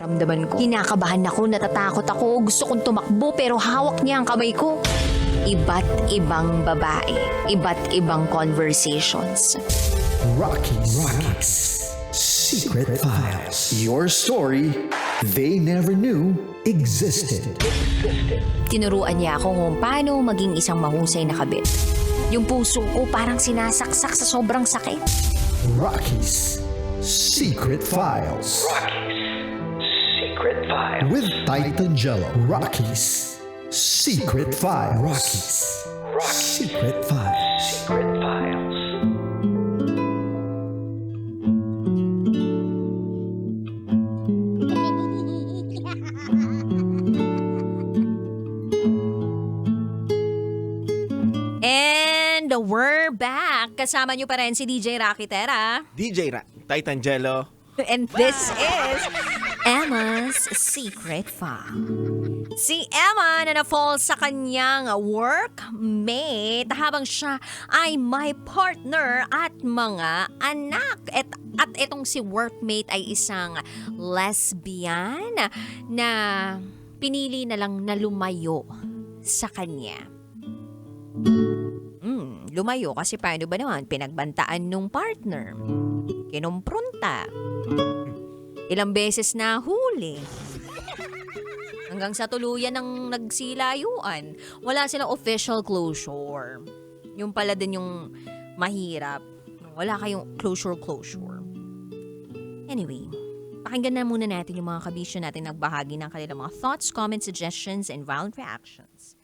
Ramdaman ko. Kinakabahan ako, natatakot ako, gusto kong tumakbo pero hawak niya ang kamay ko. Iba't ibang babae, iba't ibang conversations. Rocky's Secret Files. Your story they never knew existed. Tinuruan niya ako kung paano maging isang mahusay na kabit. Yung puso ko parang sinasaksak sa sobrang sakit. Rocky's Secret Files. Secret Files. With Titan Jello. Rocky's Secret Files. Rocky's Secret Files. Secret Files. And we're back. Kasama niyo pa rin si DJ Rocky Tera. Titan Jello. And this is Emma's Secret File. Si Emma na na-fall sa kanyang workmate habang siya ay may partner at mga anak. At itong si workmate ay isang lesbian na pinili na lang na lumayo sa kanya. Lumayo kasi paano ba naman pinagbantaan nung partner? Kinumpronta. Ilang beses na huli. Hanggang sa tuluyan ng nagsilayuan. Wala silang official closure. Yung pala din yung mahirap. Wala kayong closure. Anyway, pakinggan na muna natin yung mga kabisyo natin nagbahagi ng kanilang mga thoughts, comments, suggestions, and violent reactions.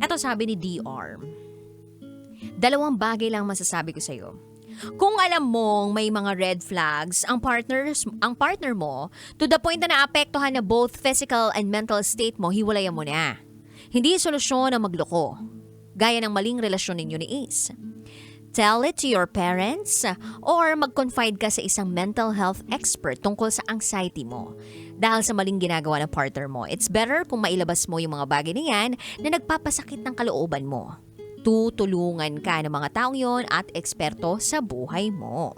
Ito sabi ni DR. 2 bagay lang masasabi ko sa'yo. Kung alam mong may mga red flags ang partner mo, to the point na naapektuhan na both physical and mental state mo, hiwalayan mo na. Hindi solusyon ang magloko. Gaya ng maling relasyon ninyo ni Ace. Tell it to your parents or mag-confide ka sa isang mental health expert tungkol sa anxiety mo. Dahil sa maling ginagawa ng partner mo, it's better kung mailabas mo yung mga bagay na yan na nagpapasakit ng kalooban mo. Tutulungan ka ng mga taong yon at eksperto sa buhay mo.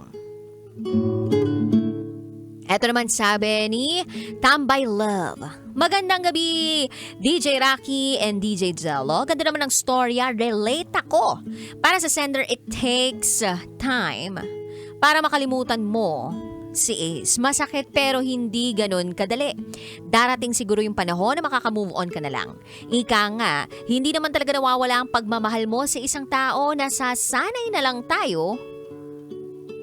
Eto naman sabi ni Tambay Love. Magandang gabi, DJ Rocky and DJ Jello. Ganda naman ng storya, relate ako. Para sa sender, it takes time para makalimutan mo si Ace. Masakit pero hindi ganun kadali. Darating siguro yung panahon na makaka-move on ka na lang. Ika nga, hindi naman talaga nawawala ang pagmamahal mo sa isang tao na sasanay na lang tayo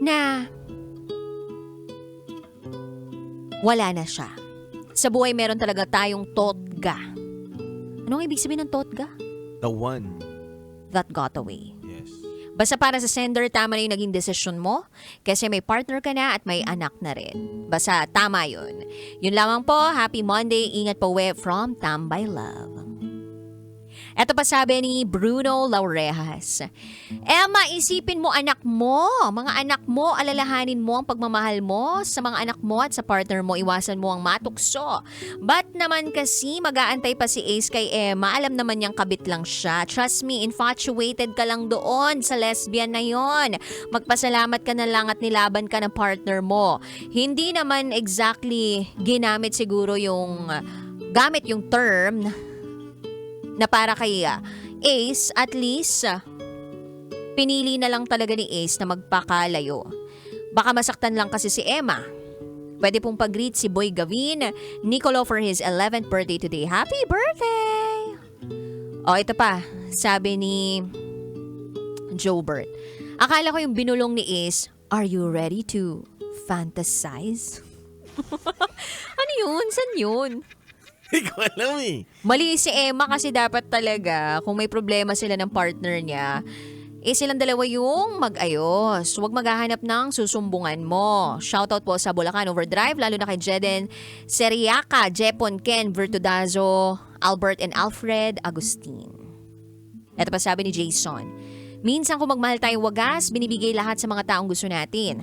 na wala na siya. Sa buhay meron talaga tayong totga. Anong ibig sabihin ng totga? The one. That got away. Yes. Basta para sa sender, tama na yung naging desisyon mo kasi may partner ka na at may anak na rin. Basta tama yun. Yun lamang po. Happy Monday. Ingat po from Tambay Love. Eto pa sabi ni Bruno Laurejas. Emma, isipin mo anak mo. Mga anak mo, alalahanin mo ang pagmamahal mo sa mga anak mo at sa partner mo. Iwasan mo ang matukso. Ba't naman kasi mag-aantay pa si Ace kay Emma? Alam naman niyang kabit lang siya. Trust me, infatuated ka lang doon sa lesbian na yon. Magpasalamat ka na lang at nilaban ka ng partner mo. Hindi naman exactly ginamit siguro yung gamit yung term na para kay Ace, at least pinili na lang talaga ni Ace na magpakalayo. Baka masaktan lang kasi si Emma. Pwede pong pag-greet si Boy Gavin Nicolo for his 11th birthday today. Happy birthday! O, ito pa. Sabi ni Jobert. Akala ko yung binulong ni Ace, are you ready to fantasize? Ano yun? San yun? Hindi ko alam eh. Mali si Emma kasi dapat talaga kung may problema sila ng partner niya, silang dalawa yung mag-ayos. Huwag maghahanap ng susumbungan mo. Shoutout po sa Bulacan Overdrive, lalo na kay Jeden Seriaca, Jepon, Ken, Vertudazo, Albert, and Alfred Agustin. Ito pa sabi ni Jason. Minsan kung magmahal tayong wagas, binibigay lahat sa mga taong gusto natin.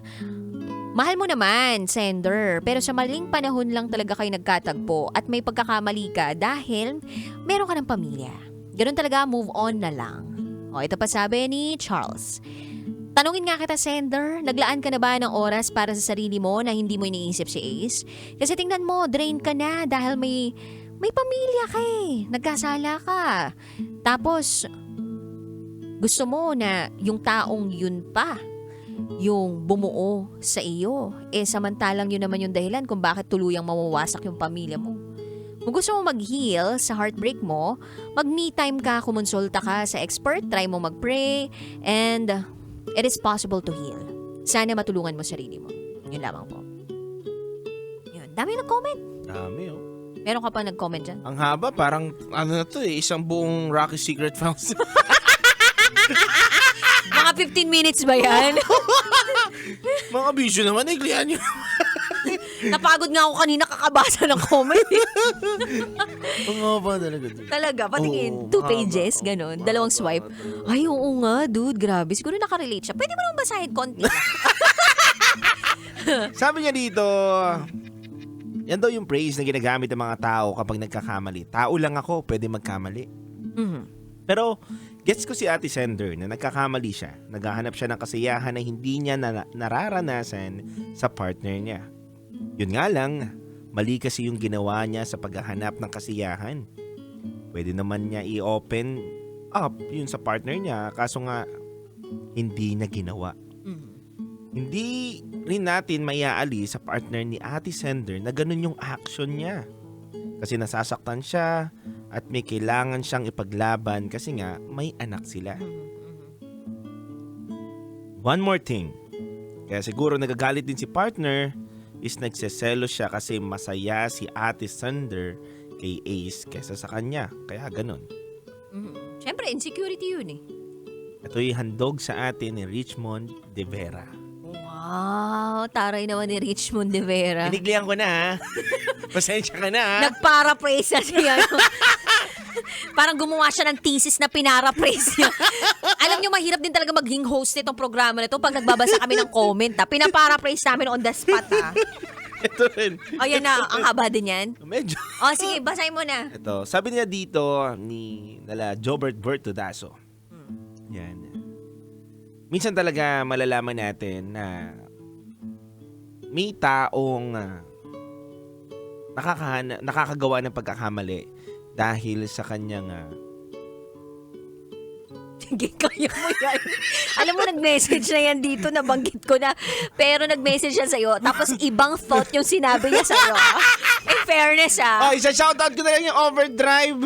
Mahal mo naman, sender, pero sa maling panahon lang talaga kayo nagkatagpo at may pagkakamali ka dahil meron ka ng pamilya. Ganun talaga, move on na lang. O, ito pa sabi ni Charles. Tanungin nga kita, sender, naglaan ka na ba ng oras para sa sarili mo na hindi mo iniisip si Ace? Kasi tingnan mo, drain ka na dahil may pamilya ka eh. Nagkasala ka. Tapos, gusto mo na yung taong yun pa, yung bumuo sa iyo. Samantalang yun naman yung dahilan kung bakit tuluyang mawawasak yung pamilya mo. Kung gusto mo mag-heal sa heartbreak mo, mag-me time ka, kumonsulta ka sa expert, try mo mag-pray, and it is possible to heal. Sana matulungan mo sarili mo. Yun lamang po. Yun. Dami nag-comment. Dami, oh. Meron ka pa nag-comment dyan? Ang haba, parang ano na to isang buong Rocky Secret Files. Mga 15 minutes ba yan? Mga bisyo naman, iklihan nyo. Napagod nga ako kanina kakabasa ng comment. Ang haba talaga. Talaga, patingin. Oo, 2 mahaba. pages, ganun. Dalawang swipe. Ay, oo nga, dude. Grabe. Siguro nakarelate siya. Pwede mo naman basahin konti. Sabi niya dito, yan daw yung praise na ginagamit ng mga tao kapag nagkakamali. Tao lang ako, pwede magkamali. Mhm. Pero, gets ko si Ate Sender na nagkakamali siya. Naghahanap siya ng kasiyahan na hindi niya nararanasan sa partner niya. Yun nga lang, mali kasi yung ginawa niya sa paghahanap ng kasiyahan. Pwede naman niya i-open up yun sa partner niya, kaso nga, hindi na ginawa. Mhm. Hindi rin natin maiaali sa partner ni Ate Sender na ganun yung action niya. Kasi nasasaktan siya at may kailangan siyang ipaglaban kasi nga may anak sila. One more thing. Kaya siguro nagagalit din si partner is nagseselo siya kasi masaya si Ate Sender kay Ace kesa sa kanya. Kaya ganun. Mhm. Siyempre, insecurity yun eh. Ito'y handog sa atin ni Richmond De Vera. Wow, taray naman ni Richmond De Vera. Iniglihan ko na ha. Pasensya ka na ha. Nagparaphrase na siya. Parang gumawa siya ng thesis na pinaraphrase niya. Alam niyo, mahirap din talaga maging host nitong programa na ito pag nagbabasa kami ng comment. Pinaparaphrase namin on the spot. Ito rin. O yan na, ang haba din yan. Medyo. O sige, basahin mo na. Ito, sabi niya dito ni Jobert Bertudaso. Yan. Minsan talaga malalaman natin na may taong nakakagawa ng pagkakamali dahil sa kanyang Sige, kaya mo yan. Alam mo, nag-message na yan dito, nabanggit ko na. Pero nag-message siya sa'yo. Tapos ibang thought yung sinabi niya sa'yo. In fairness Oh, isa shoutout ko na lang yung Overdrive.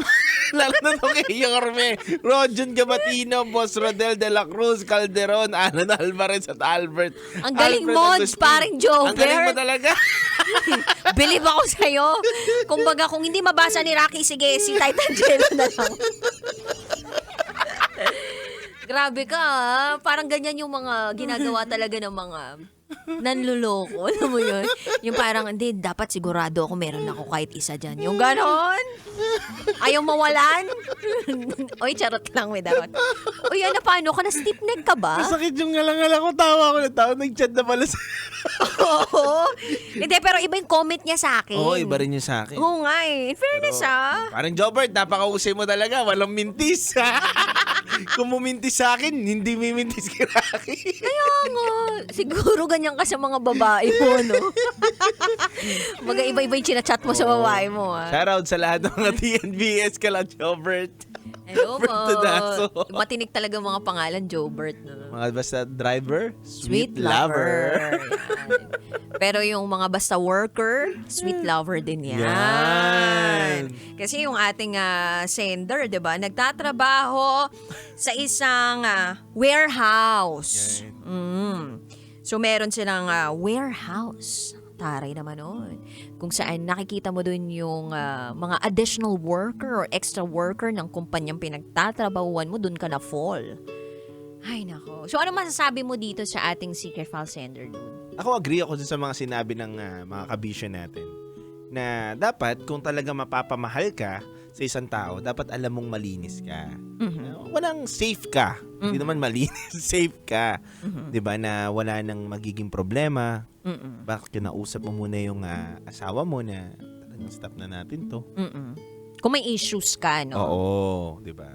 Lalo na ito kay Yorme, Rojon Gabatino, Boss Rodel de la Cruz, Calderon, Alan Alvarez at Albert. Ang galing Alfred mo, Agustin. paring Jover. Ang galing mo talaga. Believe ako sa'yo. Kumbaga, kung hindi mabasa ni Rocky, sige, si Titan Jello na lang. Grabe ka, ah. Parang ganyan yung mga ginagawa talaga ng mga nanluloko. Alam mo yun? Yung parang, hindi, dapat sigurado ako meron ako kahit isa dyan. Yung ganon. Ayaw mawalan. Oy, charot lang, may darot. Uy, ano, paano ka? Na-stiff neck ka ba? Masakit yung ngalang-ngalang ko. Tawa ko na tawa. Nag-chat na pala sa... Oo. Hindi, pero iba yung comment niya sa akin. Oo, iba rin yun sa akin. Oo nga eh. In fairness Parang Jobert, napakausay mo talaga. Walang mintis. Kung mumintis sa akin, hindi mimintis kay Rocky. Kaya nga. Siguro ganyan ka sa mga babae mo, no? Mga iba-iba yung chinachat mo sa babae mo, ah. Shoutout sa lahat ng mga TNBS kala Jobert. Hello po. Bertudaso. Matinik talaga mga pangalan, Jobert, no? Mga basta driver, Sweet lover. Yan. Pero yung mga basta worker, sweet lover din yan. Yan. Kasi yung ating sender, 'di ba? Nagtatrabaho sa isang warehouse. So meron silang warehouse. Taray naman nun. Kung saan nakikita mo dun yung mga additional worker or extra worker ng kumpanyang pinagtatrabahuan mo, dun ka na fall. Ay, nako. So, ano masasabi mo dito sa ating secret file sender, dude? Ako agree ako dun sa mga sinabi ng mga kabisyo natin. Na dapat kung talaga mapapamahal ka sa isang tao, dapat alam mong malinis ka. Walang safe ka. Hindi naman malinis. Safe ka. 'Di ba na wala nang magiging problema. Bakit kinausap mo muna yung asawa mo na talagang stop na natin to. Kung may issues ka, no? Oo, 'di ba?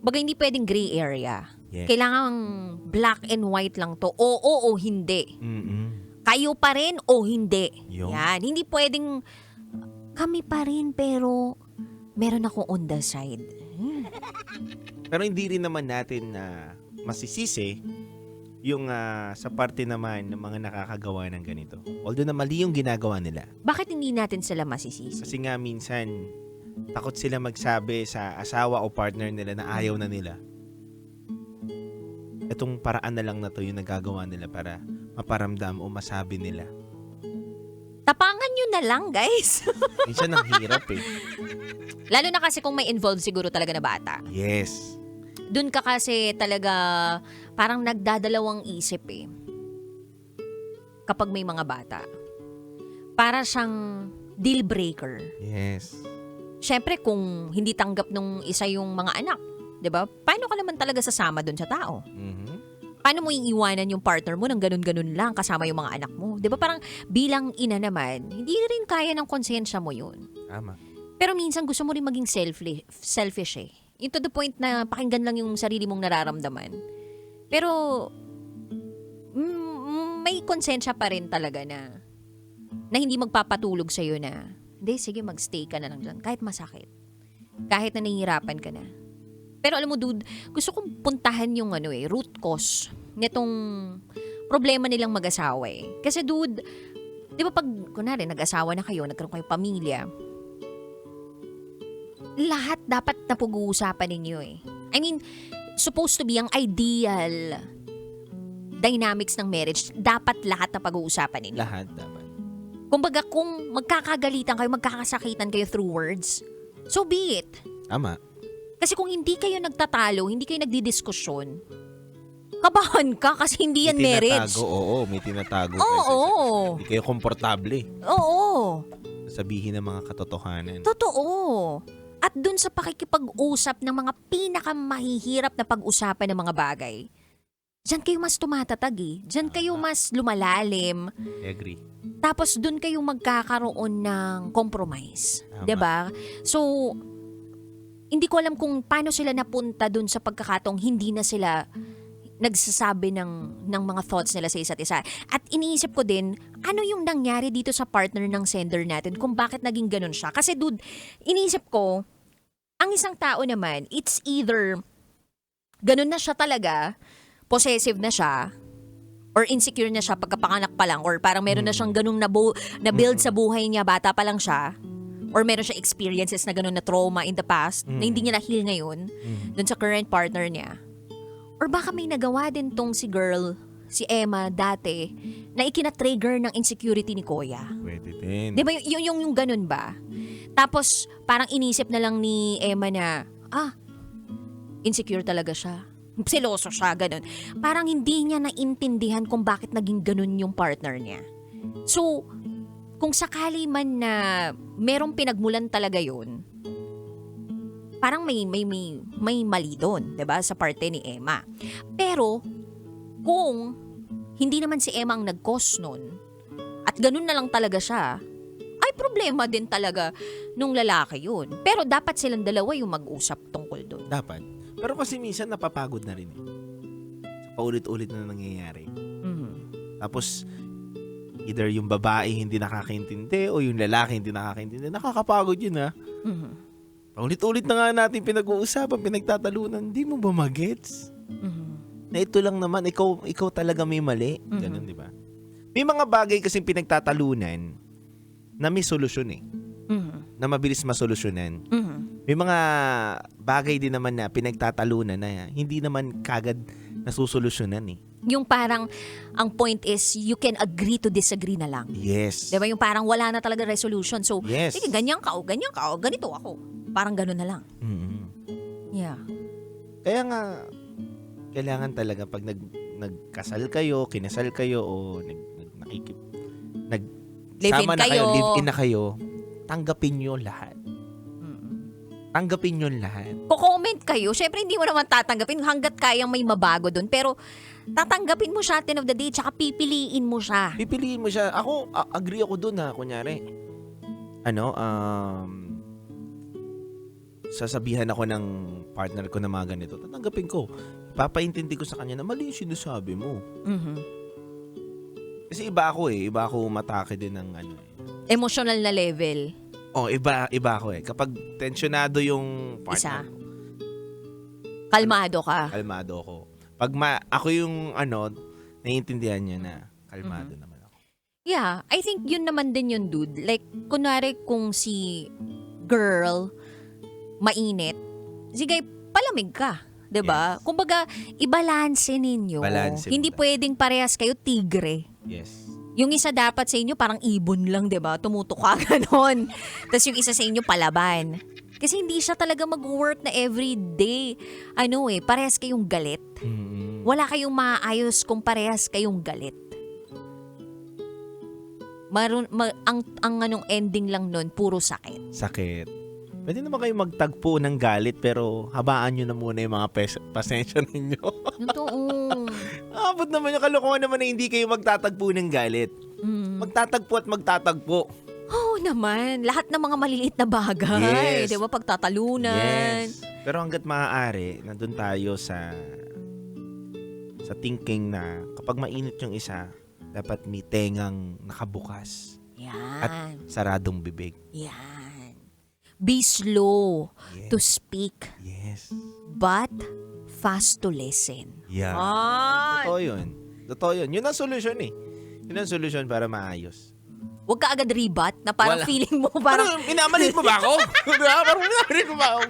Baga hindi pwedeng gray area. Yes. Kailangan black and white lang to. Oo o hindi. Kayo pa rin o hindi. Yun. Yan. Hindi pwedeng kami pa rin pero meron ako on the side. Pero hindi rin naman natin na masisisi yung sa parte naman ng mga nakakagawa ng ganito. Although na mali yung ginagawa nila. Bakit hindi natin sila masisisi? Kasi nga minsan, takot sila magsabi sa asawa o partner nila na ayaw na nila. Itong paraan na lang na to yung nagagawa nila para maparamdam o masabi nila. Tapangan nyo na lang, guys. Minsan ang hirap eh. Lalo na kasi kung may involved siguro talaga na bata. Yes. Doon ka kasi talaga parang nagdadalawang isip eh. Kapag may mga bata. Para siyang deal breaker. Yes. Siyempre kung hindi tanggap nung isa yung mga anak, 'di ba? Paano ka naman talaga sasama doon sa tao? Paano mo iiwanan yung partner mo ng ganun-ganun lang kasama yung mga anak mo? 'Di ba parang bilang ina naman, hindi rin kaya ng konsensya mo yun. Tama. Pero minsan gusto mo rin maging selfish eh. Yung to the point na pakinggan lang yung sarili mong nararamdaman. Pero may konsensya pa rin talaga na hindi magpapatulog sa'yo na, hindi, sige magstay ka na lang dyan. Kahit masakit. Kahit na nahihirapan ka na. Pero alam mo dude, gusto kong puntahan yung root cause nitong problema nilang mag-asawa eh. Kasi dude, di ba pag, kunwari, nag-asawa na kayo, nagkaroon kayo pamilya, lahat dapat na pag-uusapan ninyo eh. I mean, supposed to be ang ideal dynamics ng marriage, dapat lahat na pag-uusapan ninyo. Lahat dapat. Kumbaga, kung magkakagalitan kayo, magkakasakitan kayo through words, so be it. Tama. Kasi kung hindi kayo nagtatalo, hindi kayo nagdidiskusyon, kabahan ka kasi hindi yan marriage. May tinatago. Oo. Hindi kayo komportable. Oo. Sabihin ng mga katotohanan. Totoo. At dun sa pakikipag-usap ng mga pinakamahihirap na pag-usapan ng mga bagay, diyan kayo mas tumatatag eh. Diyan kayo mas lumalalim. I agree. Tapos dun kayo magkakaroon ng compromise. Tama. 'Di ba? So, hindi ko alam kung paano sila napunta dun sa pagkakataong hindi na sila nagsasabi ng mga thoughts nila sa isa't isa. At iniisip ko din, ano yung nangyari dito sa partner ng sender natin kung bakit naging ganun siya. Kasi dude, iniisip ko, ang isang tao naman, it's either ganun na siya talaga, possessive na siya, or insecure na siya pagkapanganak pa lang, or parang meron na siyang ganung na build sa buhay niya, bata pa lang siya, or meron siya experiences na ganun na trauma in the past, na hindi niya na-heal ngayon, dun sa current partner niya. Or baka may nagawa din tong si Emma dati, na ikina-trigger ng insecurity ni Kuya. Pwede din. Di ba yung ganun ba? Tapos parang inisip na lang ni Emma na, insecure talaga siya. Seloso siya, ganun. Parang hindi niya naintindihan kung bakit naging ganun yung partner niya. So, kung sakali man na merong pinagmulan talaga yun, parang may mali doon, 'di ba, sa parte ni Emma. Pero kung hindi naman si Emma ang nag-cause nun, at ganun na lang talaga siya, ay problema din talaga nung lalaki yun. Pero dapat silang dalawa yung mag-usap tungkol doon. Dapat. Pero kasi minsan napapagod na rin eh. Sa paulit-ulit na nangyayari. Tapos, either yung babae hindi nakakaintindi o yung lalaki hindi nakakaintindi. Nakakapagod yun ha. Paulit-ulit na nga natin pinag-uusapan, pinagtatalunan. Hindi mo ba magets? Na ito lang naman, ikaw talaga may mali. Ganun, di ba? May mga bagay kasing pinagtatalunan na may solusyon eh. Na mabilis masolusyonan. May mga bagay din naman na pinagtatalunan na hindi naman kagad nasusolusyonan eh. Yung parang, ang point is, you can agree to disagree na lang. Yes. Diba? Yung parang wala na talaga resolution. So, Yes. sige, ganyan ka o ganito ako. Parang ganun na lang. Yeah. Kaya nga, kailangan talaga pag nagkasal kayo, kinasal kayo, o Live-in sama na kayo. live-in na kayo, tanggapin nyo lahat. Tanggapin nyo lahat. Ko-comment kayo. Syempre, hindi mo naman tatanggapin hanggat kayang may mabago dun. Pero, tatanggapin mo siya at the end of the day, tsaka pipiliin mo siya. Pipiliin mo siya. Ako, agree ako dun ha, kunyari. Sasabihan ako ng partner ko na mga ganito. Tatanggapin ko. papaintindi ko sa kanya na mali yung sinasabi mo. Mhm. Kasi iba ako iba ako umatake din ng ano Emotional na level. iba ako Kapag tensionado yung Isa. partner, Kalmado ka. kalmado ako. Pag ako yung naiintindihan niya na kalmado naman ako. Yeah, I think yun naman din yun, dude. Like, kunwari kung si girl mainit, sige, palamig ka. 'Di ba? Yes. Kumbaga, ibalanse ninyo. Balanse Hindi mo. pwedeng parehas kayo tigre. Yes. Yung isa dapat sa inyo parang ibon lang, 'di ba? Tumutok ka ganon. Tapos yung isa sa inyo palaban. Kasi hindi siya talaga mag-work na everyday. Parehas kayong galit. Wala kayong maayos kung parehas kayong galit. Ang ending lang nun, puro sakit. Sakit. Pwede naman kayo magtagpo ng galit pero habaan nyo na muna yung mga pasensya ninyo. Totoo. Abot naman yung kalokohan naman na hindi kayo magtatagpo ng galit. Magtatagpo at magtatagpo. Oo naman. Lahat ng mga maliliit na bagay. Yes. Di ba? Pagtatalunan. Yes. Pero hanggat maaari, nandun tayo sa thinking na kapag mainit yung isa, dapat may tengang nakabukas at Yan. saradong bibig. Yan. Be slow Yes. to speak, Yes. but fast to listen. Yeah. Totoo yun. Yun ang solusyon Yun ang solusyon para maayos. Huwag ka agad rebat na parang Wala. feeling mo Parang parang minamalit mo ba ako? Diba? Parang minamalit mo ba ako?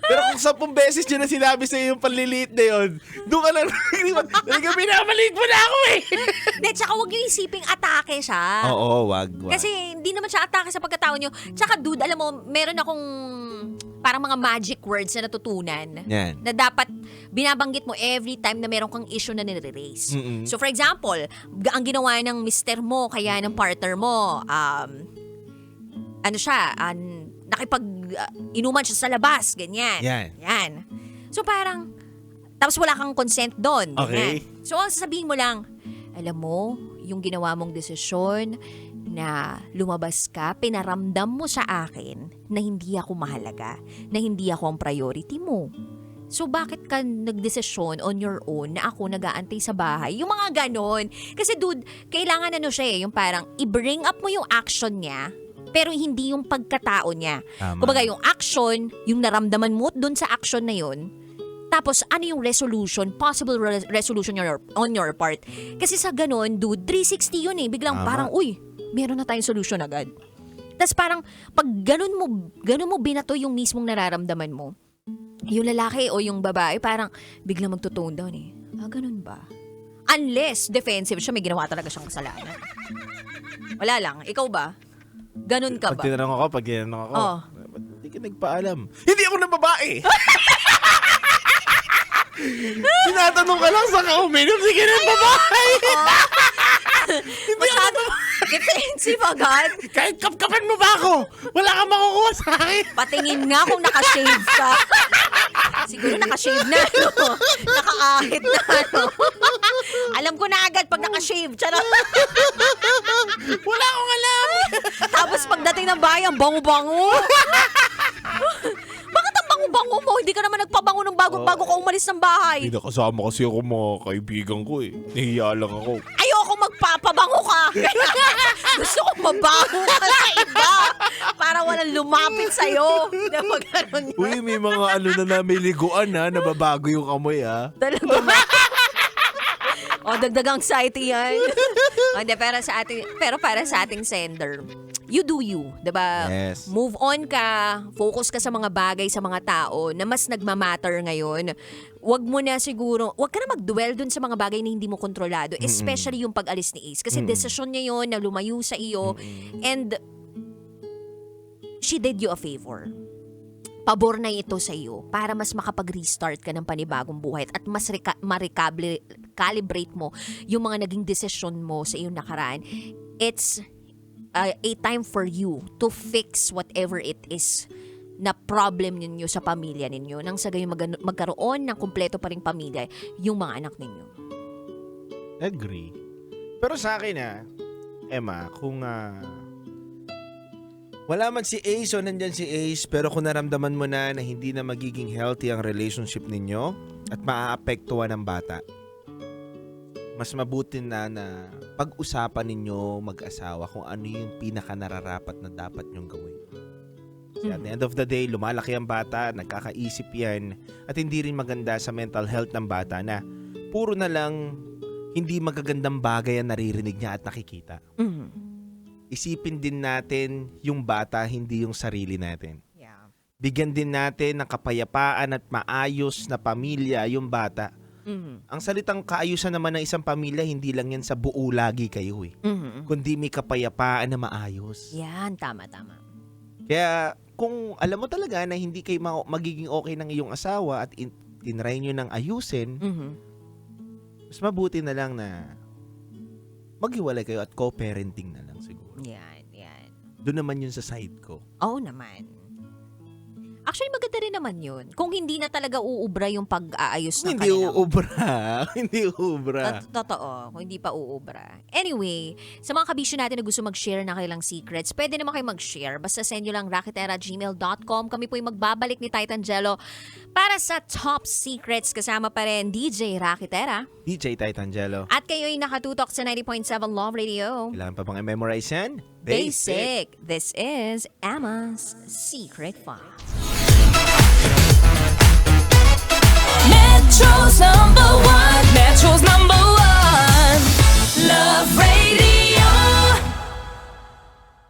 Pero kung 10 beses yun na sinabi sa'yo yung panliliit na yun, doon ka lang minamalit mo na ako Hindi, tsaka huwag niyo isiping atake siya. Oo, wag. Kasi hindi naman siya atake sa pagkatao niyo. Tsaka dude, alam mo, meron akong parang mga magic words na natutunan. Yan. Na dapat binabanggit mo every time na meron kang issue na nire-raise. Mm-mm. So for example, ang ginawa ng mister mo, kaya ng partner mo, nakipag-inuman siya sa labas, ganyan. Yan. So parang, tapos wala kang consent doon. Okay. Ganyan. So ang sasabihin mo lang, alam mo, yung ginawa mong desisyon na lumabas ka, pinaramdam mo sa akin na hindi ako mahalaga, na hindi ako ang priority mo. So bakit ka nagdesisyon on your own na ako nag-aantay sa bahay? Yung mga ganon. Kasi dude, kailangan siya yung parang i-bring up mo yung action niya, pero hindi yung pagkatao niya. Tama. Kumbaga yung action, yung naramdaman mo dun sa action na yun, tapos ano yung resolution, possible resolution on your part. Kasi sa ganon, dude, 360 yun Biglang Tama. parang, uy, meron na tayong solution agad. Tapos parang, pag ganun mo binato yung mismong nararamdaman mo, yung lalaki o yung babae, parang biglang magtutone down ganun ba? Unless defensive siya, may ginawa talaga siyang kasalanan. Wala lang. Ikaw ba? Ganun ka Pag ba? tinanong ako, Oo. ba't hindi ka nagpaalam? Hindi ako ng babae! Tinatanong ka lang sa ka-uminom, sige ng babae! Masyado defensive agad. Kahit kapkapan mo ba ako, wala kang makukuha sa akin. Patingin nga kung nakashave ka. Siguro nakashave na, nakaahit na, Alam ko na agad pag nakashave. Charot. Wala akong alam. Tapos pagdating ng bahay, ang bango-bango. Bakit ang bango-bango mo? Hindi ka naman nagpabango ng bago ka umalis ng bahay. Hindi nakasama kasi ako mga kaibigan ko Nahiya lang ako. Ayoko magpapabango ka. Gusto ko mabango ka sa iba. Para walang lumapit sa'yo. Diba ganun yun? Uy, may mga na may liguan nababago yung amoy Talaga ba? O, dagdag anxiety yan. Hindi, pero para sa ating sender, you do you, diba? Yes. Move on ka, focus ka sa mga bagay, sa mga tao na mas nagmamatter ngayon. Wag ka na mag-dwell dun sa mga bagay na hindi mo kontrolado, especially yung pag-alis ni Ace. Kasi desisyon niya yun na lumayo sa iyo and she did you a favor. Pabor na ito sa iyo para mas makapag-restart ka ng panibagong buhay at mas calibrate mo yung mga naging desisyon mo sa iyong nakaraan. It's a time for you to fix whatever it is na problem ninyo sa pamilya ninyo nang sa gayon magkaroon ng kumpleto pa ring pamilya yung mga anak ninyo. Agree. Pero sa akin Emma, kung wala man si Ace o nandyan si Ace, pero kung naramdaman mo na hindi na magiging healthy ang relationship ninyo, at maaapektuhan ng bata, mas mabuti na pag-usapan ninyo mag-asawa kung ano yung pinaka-nararapat na dapat nyong gawin. Kasi at the end of the day, lumalaki ang bata, nagkakaisip yan, at hindi rin maganda sa mental health ng bata na puro na lang hindi magagandang bagay ang naririnig niya at nakikita. Isipin din natin yung bata, hindi yung sarili natin. Yeah. Bigyan din natin ng kapayapaan at maayos na pamilya yung bata. Ang salitang kaayusan naman ng isang pamilya, hindi lang yan sa buo lagi kayo eh. Kundi may kapayapaan na maayos. Yan, tama. Kaya kung alam mo talaga na hindi kayo magiging okay ng iyong asawa at tinry nyo ng ayusin, mas mabuti na lang na maghiwalay kayo at co-parenting na lang siguro. Yan. Doon naman yun sa side ko. Oo naman. Actually, maganda rin naman yun. Kung hindi na talaga uubra yung pag-aayos ng Hindi uubra. Hindi uubra. Totoo. Kung hindi pa uubra. Anyway, sa mga kabisyo natin na gusto mag-share ng kanilang secrets, pwede naman kayo mag-share. Basta send nyo lang raketera@gmail.com. Kami po yung magbabalik ni Titan Jello para sa top secrets. Kasama pa rin DJ Raketera. DJ Titan Jello. At kayo'y nakatutok sa 90.7 Love Radio. Kailangan pa bang i-memorize yan? Basic. This is Emma's Secret Files. Metro